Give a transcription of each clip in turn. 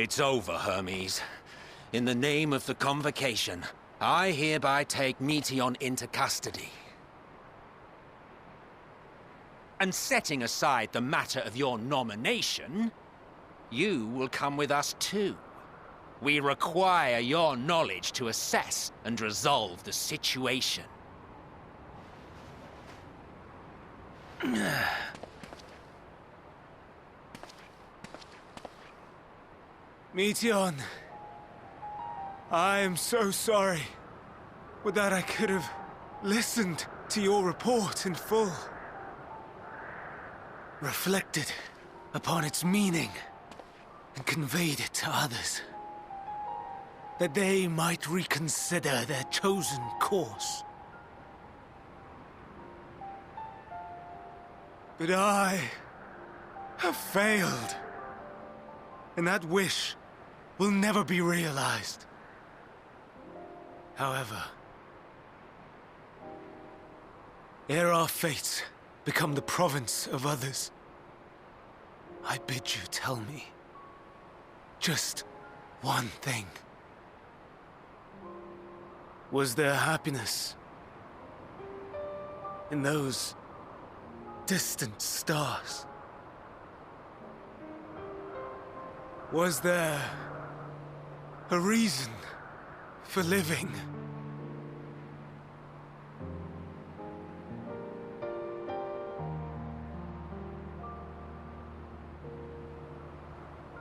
It's over, Hermes. In the name of the Convocation, I hereby take Meteion into custody. And setting aside the matter of your nomination, you will come with us too. We require your knowledge to assess and resolve the situation. Meteion, I am so sorry. Would that I could have listened to your report in full. Reflected upon its meaning and conveyed it to others, that they might reconsider their chosen course. But I have failed, and that wish will never be realized. However, ere our fates become the province of others, I bid you tell me just one thing. Was there happiness in those distant stars? Was there a reason for living?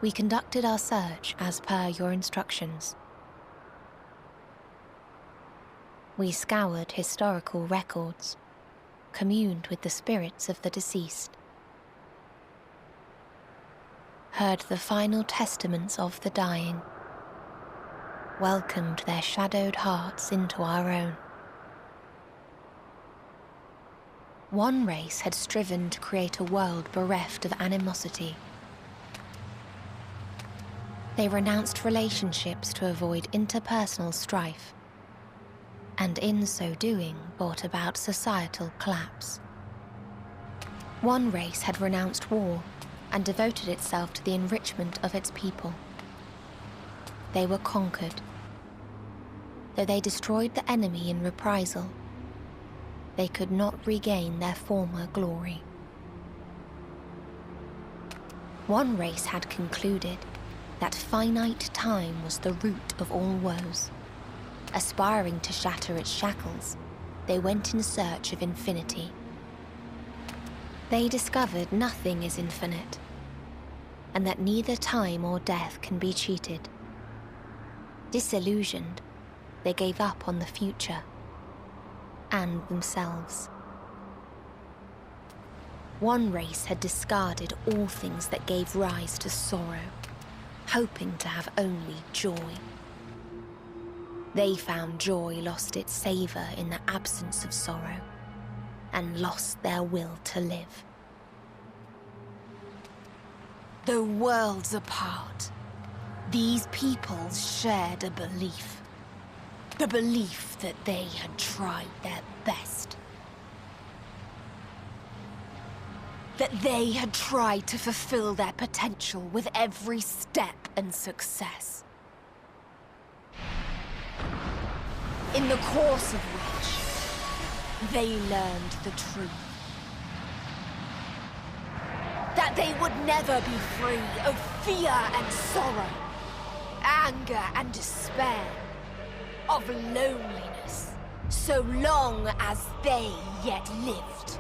We conducted our search as per your instructions. We scoured historical records, communed with the spirits of the deceased, heard the final testaments of the dying, welcomed their shadowed hearts into our own. One race had striven to create a world bereft of animosity. They renounced relationships to avoid interpersonal strife, and in so doing brought about societal collapse. One race had renounced war and devoted itself to the enrichment of its people. They were conquered. Though they destroyed the enemy in reprisal, they could not regain their former glory. One race had concluded that finite time was the root of all woes. Aspiring to shatter its shackles, they went in search of infinity. They discovered nothing is infinite, and that neither time or death can be cheated. Disillusioned, they gave up on the future and themselves. One race had discarded all things that gave rise to sorrow, hoping to have only joy. They found joy lost its savor in the absence of sorrow, and lost their will to live. Though worlds apart, these peoples shared a belief. The belief that they had tried their best. That they had tried to fulfill their potential with every step and success. In the course of which, they learned the truth. That they would never be free of fear and sorrow, anger and despair, of loneliness, so long as they yet lived.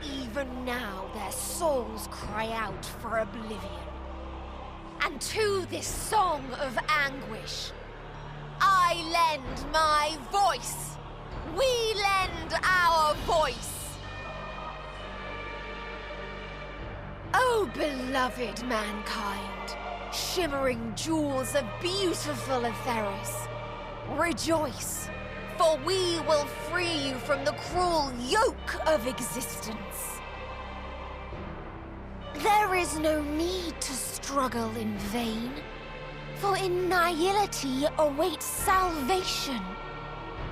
Even now their souls cry out for oblivion. And to this song of anguish, I lend my voice. We lend our voice. Oh, beloved mankind, shimmering jewels of beautiful Etheris, rejoice, for we will free you from the cruel yoke of existence. There is no need to struggle in vain, for in nihility awaits salvation.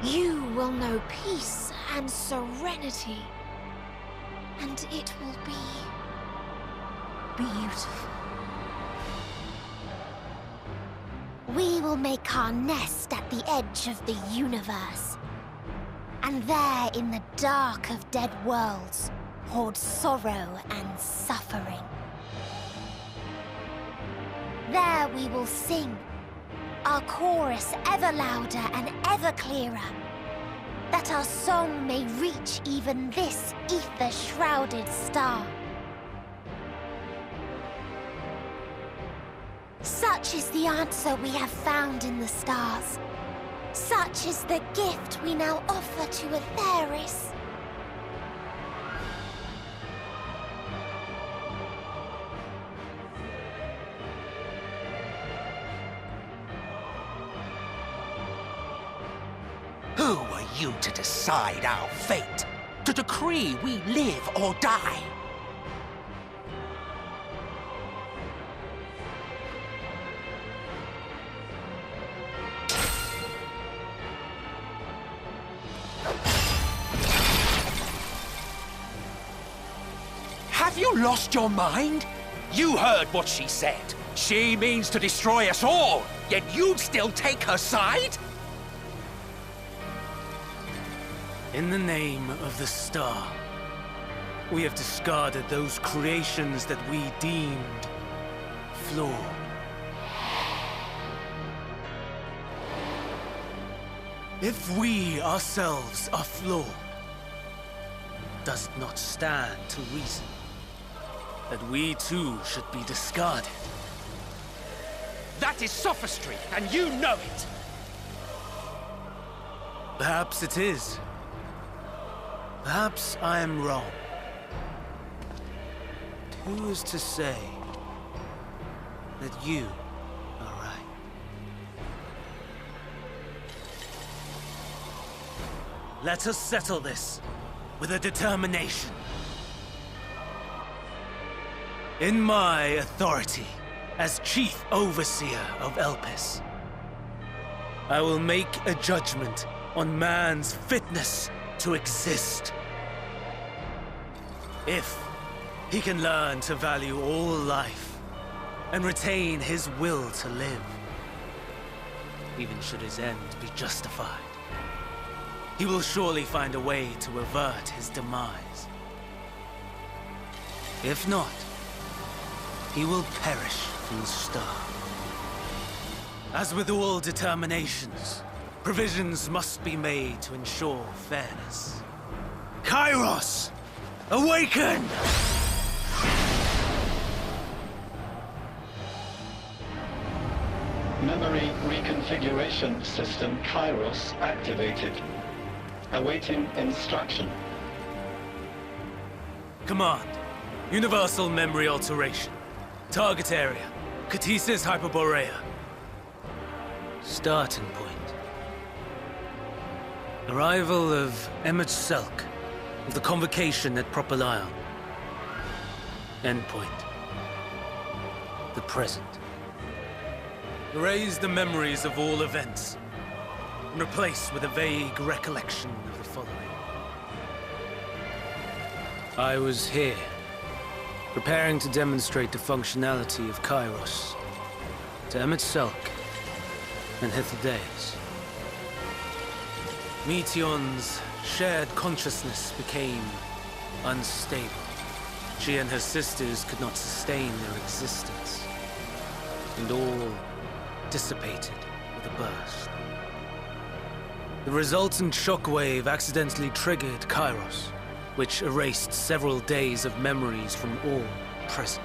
You will know peace and serenity, and it will be beautiful. We will make our nest at the edge of the universe. And there, in the dark of dead worlds, hoard sorrow and suffering. There we will sing, our chorus ever louder and ever clearer, that our song may reach even this ether-shrouded star. Such is the answer we have found in the stars. Such is the gift we now offer to Atheris. Who are you to decide our fate? To decree we live or die? Have you lost your mind? You heard what she said. She means to destroy us all, yet you'd still take her side? In the name of the star, we have discarded those creations that we deemed flawed. If we ourselves are flawed, does it not stand to reason that we too should be discarded? That is sophistry, and you know it! Perhaps it is. Perhaps I am wrong. Who is to say that you are right? Let us settle this with a determination. In my authority as Chief Overseer of Elpis, I will make a judgment on man's fitness to exist. If he can learn to value all life and retain his will to live, even should his end be justified, he will surely find a way to avert his demise. If not, he will perish from the start. As with all determinations, provisions must be made to ensure fairness. Kairos! Awaken! Memory reconfiguration system Kairos activated. Awaiting instruction. Command. Universal memory alteration. Target area. Catesis Hyperborea. Starting point. Arrival of Emmett Selk of the Convocation at Propylion. Endpoint. The present. Erase the memories of all events and replace with a vague recollection of the following. I was here, preparing to demonstrate the functionality of Kairos to Emmett Selk and Hythlodaeus. Meteon's shared consciousness became unstable. She and her sisters could not sustain their existence, and all dissipated with a burst. The resultant shockwave accidentally triggered Kairos, which erased several days of memories from all present.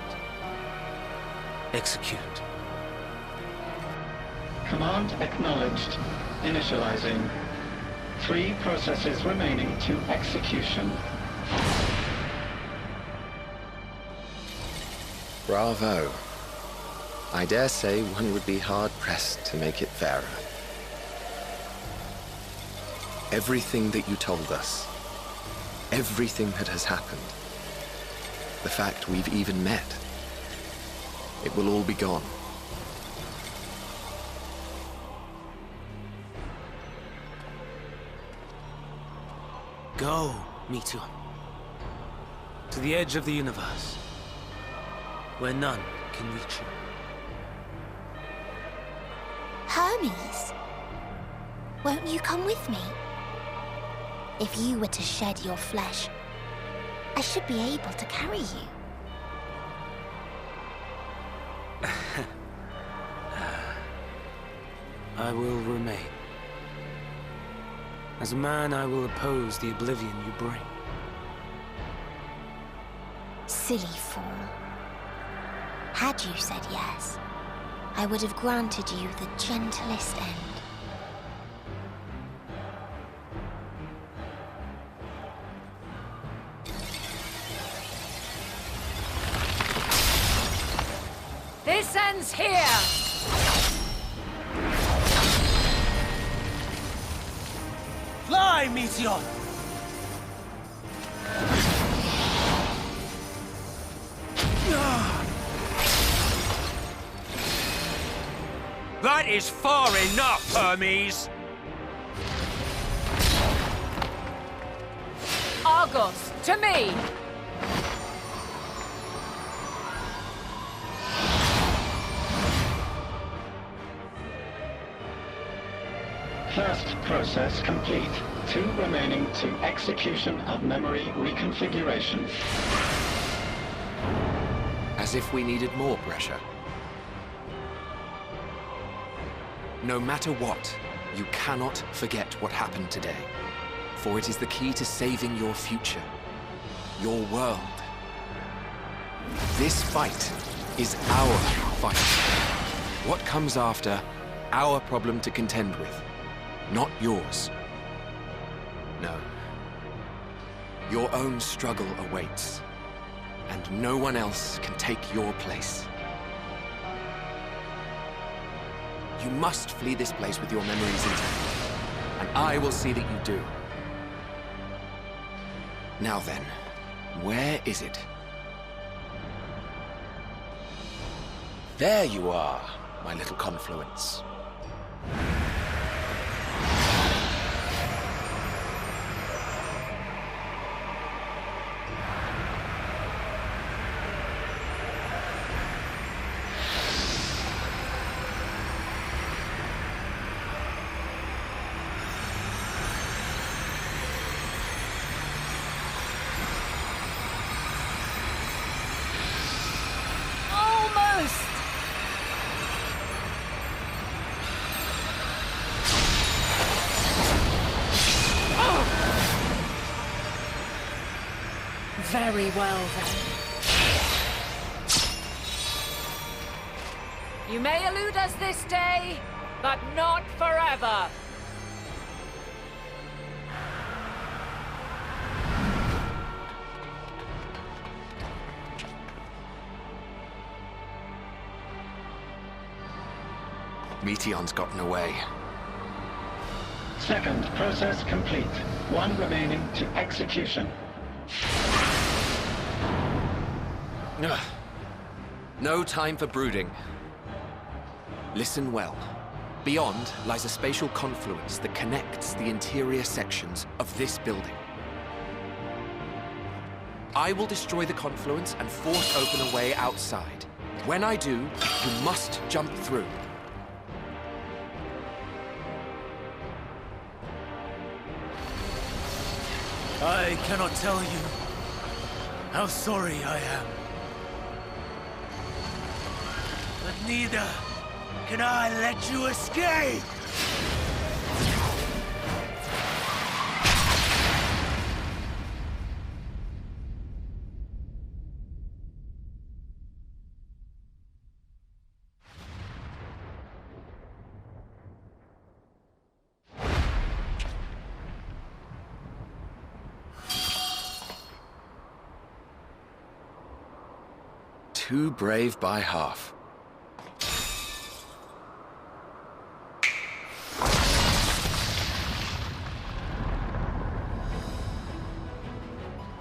Execute. Command acknowledged. Initializing. 3 processes remaining to execution. Bravo. I dare say one would be hard-pressed to make it fairer. Everything that you told us, everything that has happened, the fact we've even met, it will all be gone. Go, Meteon. To the edge of the universe. where none can reach you. Hermes, won't you come with me? If you were to shed your flesh, I should be able to carry you. I will remain. As a man, I will oppose the oblivion you bring. Silly fool. Had you said yes, I would have granted you the gentlest end. This ends here! Fly, Meteon! That is far enough, Hermes! Argos, to me! First process complete. 2 remaining to execution of memory reconfiguration. As if we needed more pressure. No matter what, you cannot forget what happened today. For it is the key to saving your future. Your world. This fight is our fight. What comes after, our problem to contend with. Not yours. No. Your own struggle awaits. And no one else can take your place. You must flee this place with your memories intact. And I will see that you do. Now then, where is it? There you are, my little confluence. Very well, then. You may elude us this day, but not forever. Meteon's gotten away. Second process complete. 1 remaining to execution. Ugh. No time for brooding. Listen well. Beyond lies a spatial confluence that connects the interior sections of this building. I will destroy the confluence and force open a way outside. When I do, you must jump through. I cannot tell you how sorry I am. But neither can I let you escape! Too brave by half.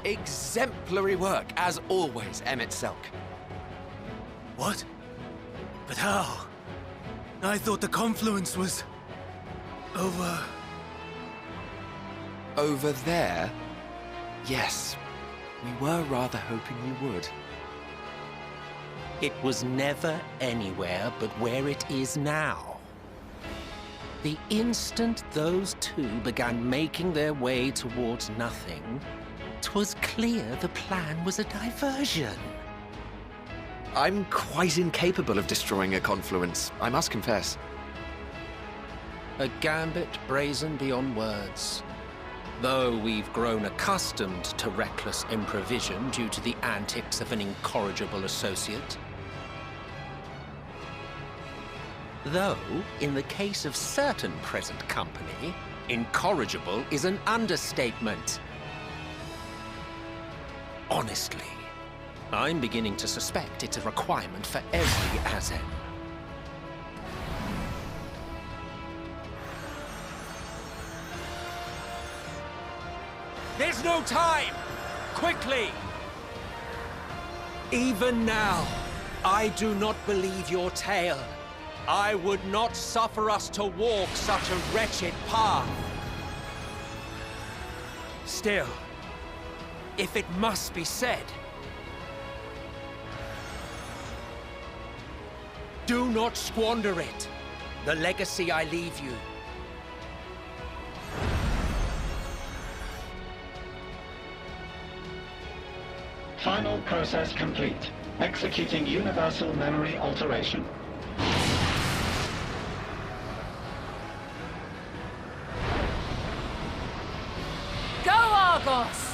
Exemplary work, as always, Emmett Selk. What? But how? I thought the confluence was... over... Over there? Yes. We were rather hoping you would. It was never anywhere but where it is now. The instant those two began making their way towards nothing, 'twas clear the plan was a diversion. I'm quite incapable of destroying a confluence, I must confess. A gambit brazen beyond words. Though we've grown accustomed to reckless improvision due to the antics of an incorrigible associate. Though, in the case of certain present company, incorrigible is an understatement. Honestly, I'm beginning to suspect it's a requirement for every Azen. There's no time! Quickly! Even now, I do not believe your tale. I would not suffer us to walk such a wretched path. Still, if it must be said, do not squander it. The legacy I leave you. Final process complete. Executing universal memory alteration. Go, Argos!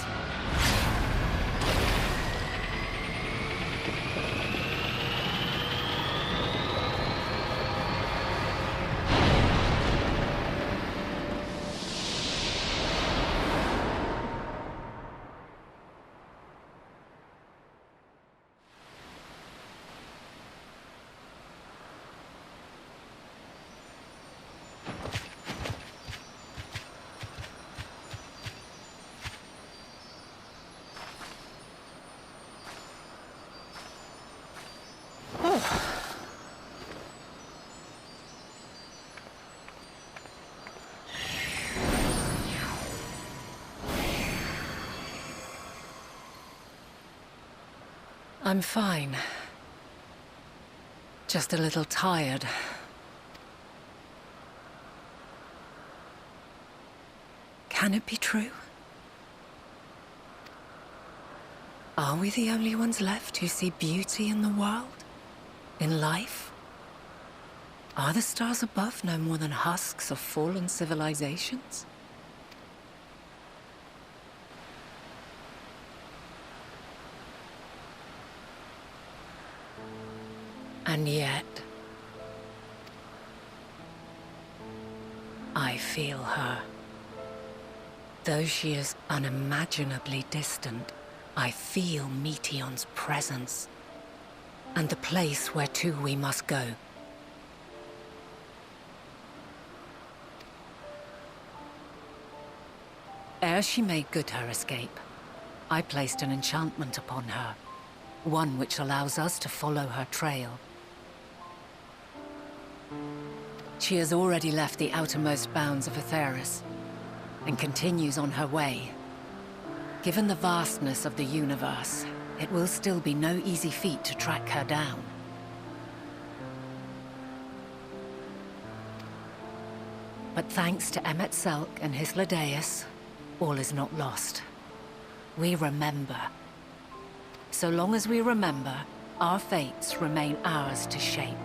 I'm fine. Just a little tired. Can it be true? Are we the only ones left who see beauty in the world? In life? Are the stars above no more than husks of fallen civilizations? And yet, I feel her. Though she is unimaginably distant, I feel Meteion's presence, and the place where to we must go. Ere she made good her escape, I placed an enchantment upon her, one which allows us to follow her trail. She has already left the outermost bounds of Aetheris, and continues on her way. Given the vastness of the universe, it will still be no easy feat to track her down. But thanks to Emet-Selch and Hythlodaeus, all is not lost. We remember. So long as we remember, our fates remain ours to shape.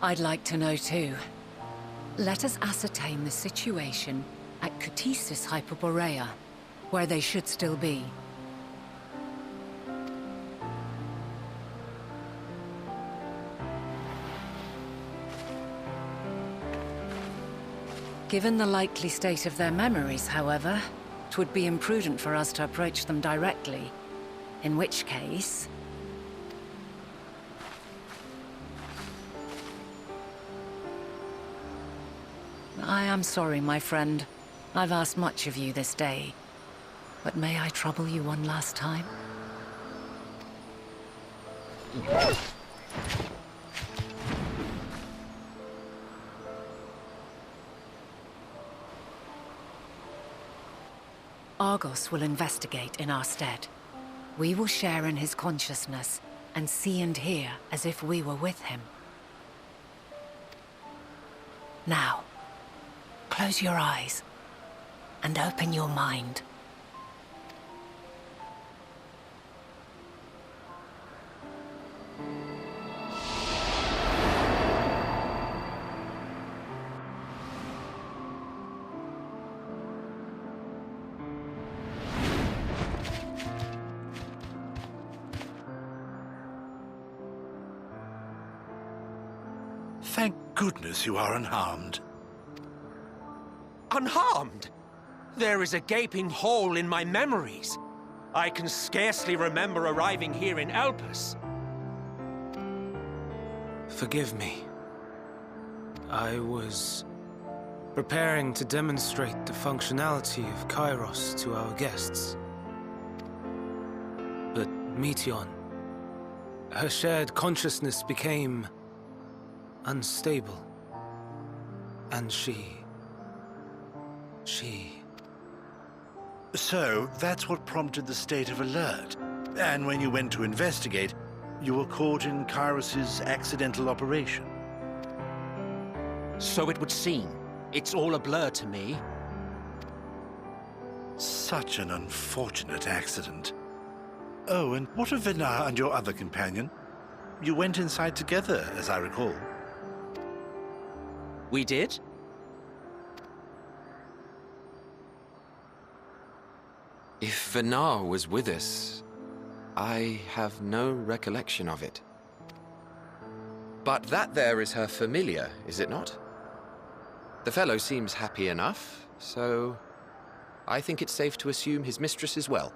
I'd like to know too. Let us ascertain the situation at Kutisis Hyperborea, where they should still be. Given the likely state of their memories, however, it would be imprudent for us to approach them directly. In which case... I am sorry, my friend. I've asked much of you this day. But may I trouble you one last time? Argos will investigate in our stead. We will share in his consciousness and see and hear as if we were with him. Now, close your eyes and open your mind. Thank goodness you are unharmed. Unharmed? There is a gaping hole in my memories. I can scarcely remember arriving here in Elpis. Forgive me. I was preparing to demonstrate the functionality of Kairos to our guests. But Meteon, her shared consciousness became unstable. And she... So, that's what prompted the state of alert. And when you went to investigate, you were caught in Kairos's accidental operation. So it would seem. It's all a blur to me. Such an unfortunate accident. Oh, and what of Vinar and your other companion? You went inside together, as I recall. We did? If Vinar was with us, I have no recollection of it. But that there is her familiar, is it not? The fellow seems happy enough, so I think it's safe to assume his mistress is well.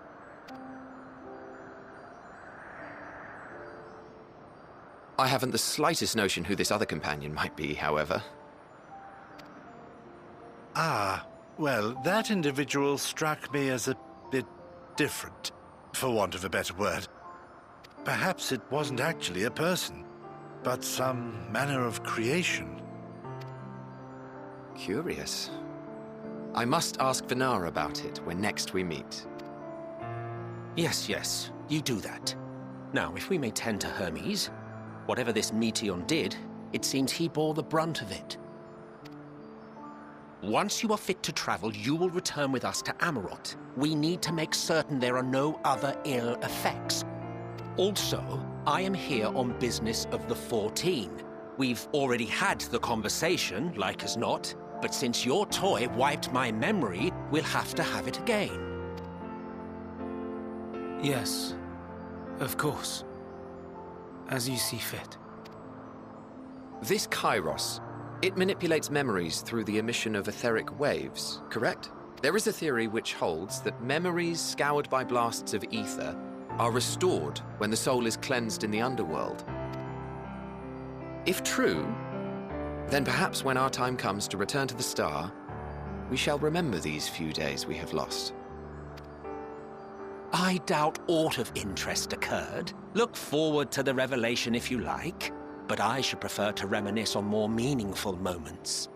I haven't the slightest notion who this other companion might be, however. Ah, well, that individual struck me as a bit different, for want of a better word. Perhaps it wasn't actually a person, but some manner of creation. Curious. I must ask Vinar about it when next we meet. Yes, you do that. Now, if we may tend to Hermes, whatever this Meteon did, it seems he bore the brunt of it. Once you are fit to travel, you will return with us to Amarot. We need to make certain there are no other ill effects. Also, I am here on business of the 14. We've already had the conversation, like as not, but since your toy wiped my memory, we'll have to have it again. Yes, of course. As you see fit. This Kairos, it manipulates memories through the emission of etheric waves, correct? There is a theory which holds that memories scoured by blasts of ether are restored when the soul is cleansed in the underworld. If true, then perhaps when our time comes to return to the star, we shall remember these few days we have lost. I doubt aught of interest occurred. Look forward to the revelation if you like, but I should prefer to reminisce on more meaningful moments.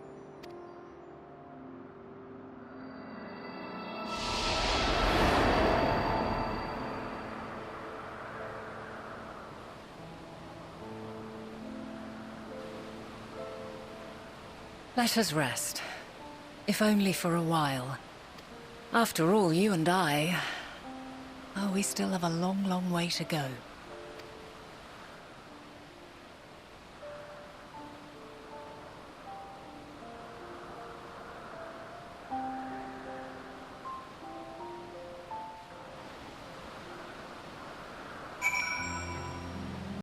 Let us rest. If only for a while. After all, you and I... Oh, we still have a long, long way to go.